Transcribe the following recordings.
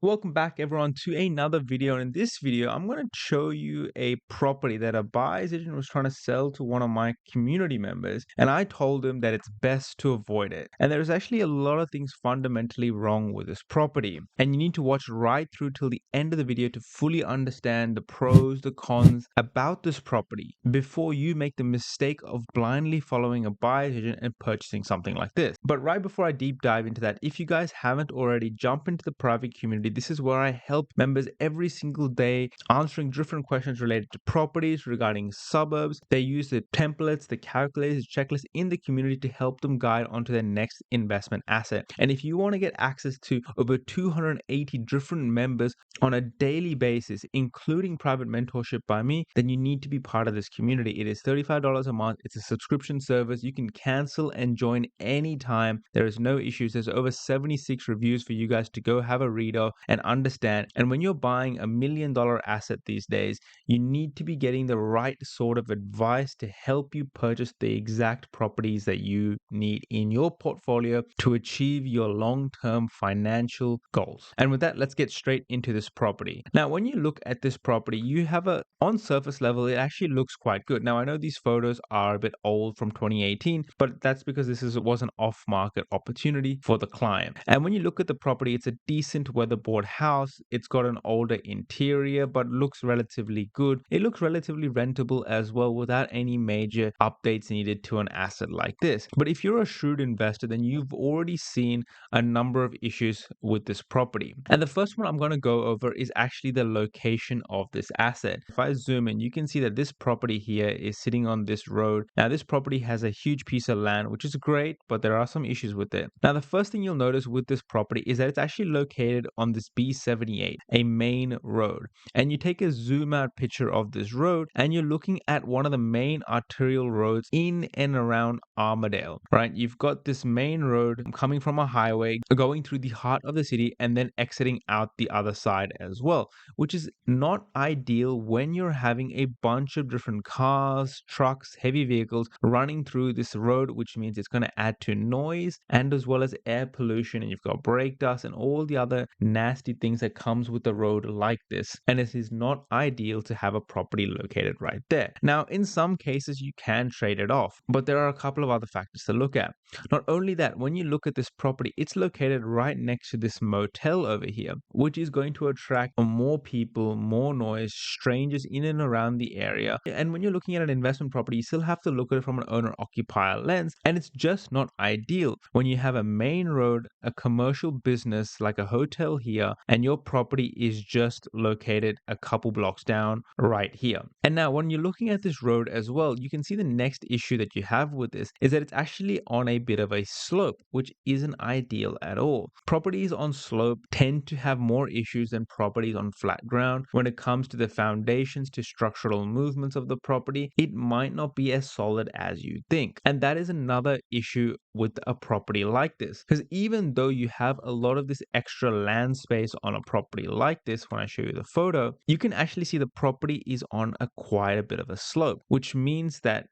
Welcome back everyone to another video. And in this video, I'm going to show you a property that a buyer's agent was trying to sell to one of my community members. And I told him that it's best to avoid it. And there's actually a lot of things fundamentally wrong with this property. And you need to watch right through till the end of the video to fully understand the pros, the cons about this property before you make the mistake of blindly following a buyer's agent and purchasing something like this. But right before I deep dive into that, if you guys haven't already, jump into the private community. This is where I help members every single day answering different questions related to properties, regarding suburbs. They use the templates, the calculators, checklists in the community to help them guide onto their next investment asset. And if you want to get access to over 280 different members on a daily basis, including private mentorship by me, then you need to be part of this community. It is $35 a month. It's a subscription service. You can cancel and join anytime. There is no issues. There's over 76 reviews for you guys to go have a read of and understand. And when you're buying $1 million asset these days, you need to be getting the right sort of advice to help you purchase the exact properties that you need in your portfolio to achieve your long-term financial goals. And with that, let's get straight into this property. Now, when you look at this property, you have on surface level, it actually looks quite good. Now, I know these photos are a bit old from 2018, but that's because was an off-market opportunity for the client. And when you look at the property, it's a decent weatherboard house. It's got an older interior, but looks relatively good. It looks relatively rentable as well without any major updates needed to an asset like this. But if you're a shrewd investor, then you've already seen a number of issues with this property. And the first one I'm going to go over is actually the location of this asset. If I zoom in, you can see that this property here is sitting on this road. Now, this property has a huge piece of land, which is great, but there are some issues with it. Now, the first thing you'll notice with this property is that it's actually located on this B78, a main road. And you take a zoom out picture of this road and you're looking at one of the main arterial roads in and around Armadale, right? You've got this main road coming from a highway, going through the heart of the city and then exiting out the other side as well, which is not ideal when you're having a bunch of different cars, trucks, heavy vehicles running through this road, which means it's going to add to noise and as well as air pollution, and you've got brake dust and all the other nasty things that comes with a road like this. And it is not ideal to have a property located right there. Now, in some cases, you can trade it off, but there are a couple of other factors to look at. Not only that, when you look at this property, it's located right next to this motel over here, which is going to attract more people, more noise, strangers in and around the area. And when you're looking at an investment property, you still have to look at it from an owner-occupier lens, and it's just not ideal when you have a main road, a commercial business like a hotel here, and your property is just located a couple blocks down right here. And now when you're looking at this road as well, you can see the next issue that you have with this is that it's actually on a bit of a slope, which isn't ideal at all. Properties on slope tend to have more issues than properties on flat ground. When it comes to the foundations, to structural movements of the property, it might not be as solid as you think. And that is another issue with a property like this, because even though you have a lot of this extra land space on a property like this, when I show you the photo, you can actually see the property is on quite a bit of a slope, which means that,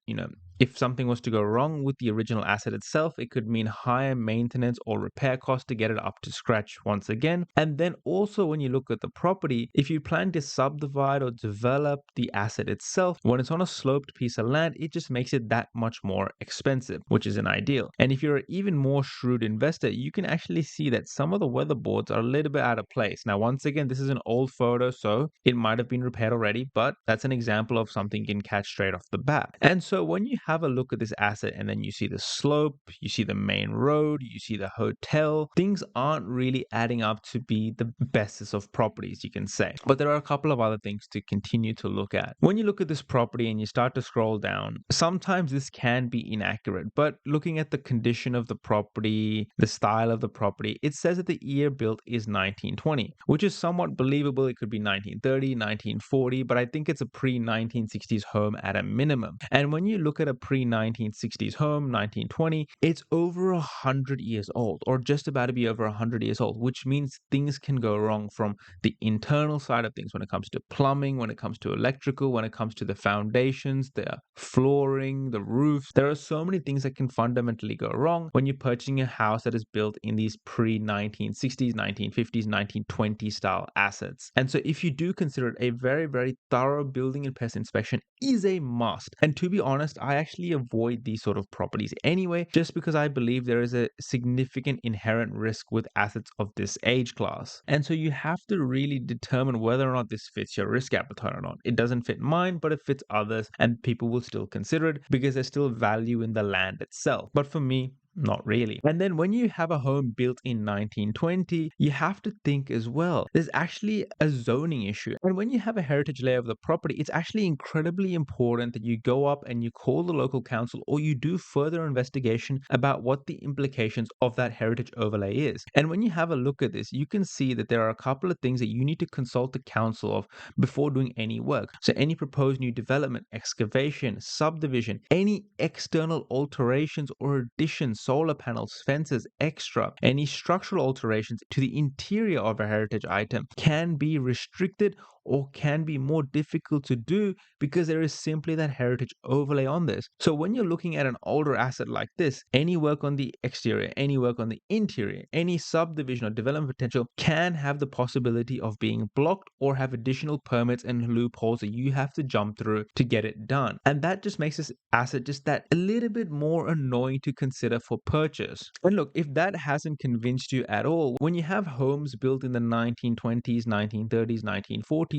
if something was to go wrong with the original asset itself, it could mean higher maintenance or repair costs to get it up to scratch once again. And then also when you look at the property, if you plan to subdivide or develop the asset itself, when it's on a sloped piece of land, it just makes it that much more expensive, which isn't ideal. And if you're an even more shrewd investor, you can actually see that some of the weatherboards are a little bit out of place. Now, once again, this is an old photo, so it might have been repaired already, but that's an example of something you can catch straight off the bat. And so when you have a look at this asset and then you see the slope, you see the main road, you see the hotel, things aren't really adding up to be the bestest of properties, you can say. But there are a couple of other things to continue to look at. When you look at this property and you start to scroll down, sometimes this can be inaccurate, but looking at the condition of the property, the style of the property, it says that the year built is 1920, which is somewhat believable. It could be 1930, 1940, but I think it's a pre-1960s home at a minimum. And when you look at a pre-1960s home, 1920, it's over 100 years old, or just about to be over 100 years old, which means things can go wrong from the internal side of things when it comes to plumbing, when it comes to electrical, when it comes to the foundations, the flooring, the roofs. There are so many things that can fundamentally go wrong when you're purchasing a house that is built in these pre-1960s, 1950s, 1920 style assets. And so if you do consider it, a very, very thorough building and pest inspection is a must. And to be honest, I actually avoid these sort of properties anyway, just because I believe there is a significant inherent risk with assets of this age class. And so you have to really determine whether or not this fits your risk appetite or not. It doesn't fit mine, but it fits others, and people will still consider it because there's still value in the land itself. But for me, not really. And then when you have a home built in 1920, you have to think as well. There's actually a zoning issue. And when you have a heritage layer of the property, it's actually incredibly important that you go up and you call the local council, or you do further investigation about what the implications of that heritage overlay is. And when you have a look at this, you can see that there are a couple of things that you need to consult the council of before doing any work. So any proposed new development, excavation, subdivision, any external alterations or additions, solar panels, fences, extra, any structural alterations to the interior of a heritage item can be restricted or can be more difficult to do because there is simply that heritage overlay on this. So when you're looking at an older asset like this, any work on the exterior, any work on the interior, any subdivision or development potential can have the possibility of being blocked or have additional permits and loopholes that you have to jump through to get it done. And that just makes this asset just that a little bit more annoying to consider for purchase. And look, if that hasn't convinced you at all, when you have homes built in the 1920s, 1930s, 1940s,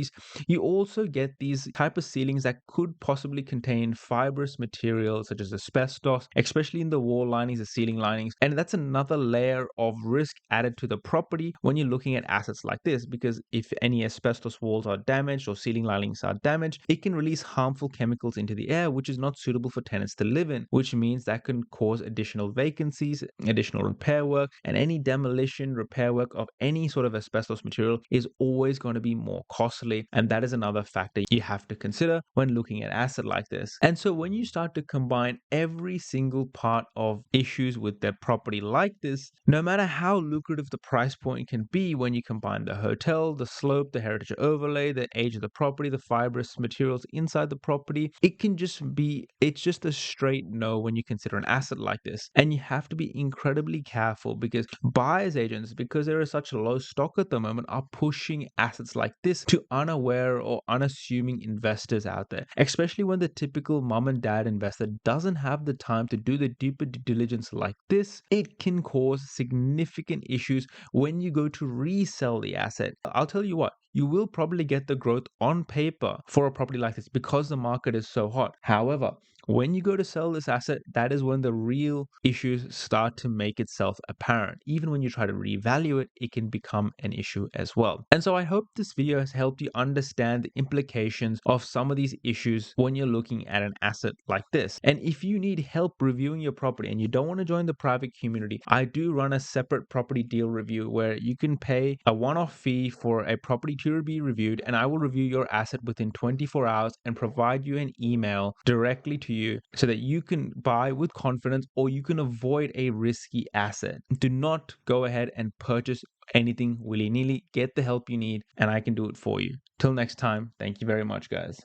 you also get these type of ceilings that could possibly contain fibrous materials such as asbestos, especially in the wall linings, the ceiling linings. And that's another layer of risk added to the property when you're looking at assets like this, because if any asbestos walls are damaged or ceiling linings are damaged, it can release harmful chemicals into the air, which is not suitable for tenants to live in, which means that can cause additional vacancies, additional repair work, and any demolition, repair work of any sort of asbestos material is always going to be more costly. And that is another factor you have to consider when looking at asset like this. And so when you start to combine every single part of issues with their property like this, no matter how lucrative the price point can be, when you combine the hotel, the slope, the heritage overlay, the age of the property, the fibrous materials inside the property, it's just a straight no when you consider an asset like this. And you have to be incredibly careful because buyers agents, because there is such a low stock at the moment, are pushing assets like this to unaware or unassuming investors out there, especially when the typical mom and dad investor doesn't have the time to do the deeper due diligence like this. It can cause significant issues when you go to resell the asset. I'll tell you what, you will probably get the growth on paper for a property like this because the market is so hot. However, when you go to sell this asset, that is when the real issues start to make itself apparent. Even when you try to revalue it, it can become an issue as well. And so I hope this video has helped you understand the implications of some of these issues when you're looking at an asset like this. And if you need help reviewing your property and you don't want to join the private community, I do run a separate property deal review where you can pay a one-off fee for a property to be reviewed, and I will review your asset within 24 hours and provide you an email directly to you so that you can buy with confidence or you can avoid a risky asset. Do not go ahead and purchase anything willy-nilly. Get the help you need and I can do it for you. Till next time, thank you very much, guys.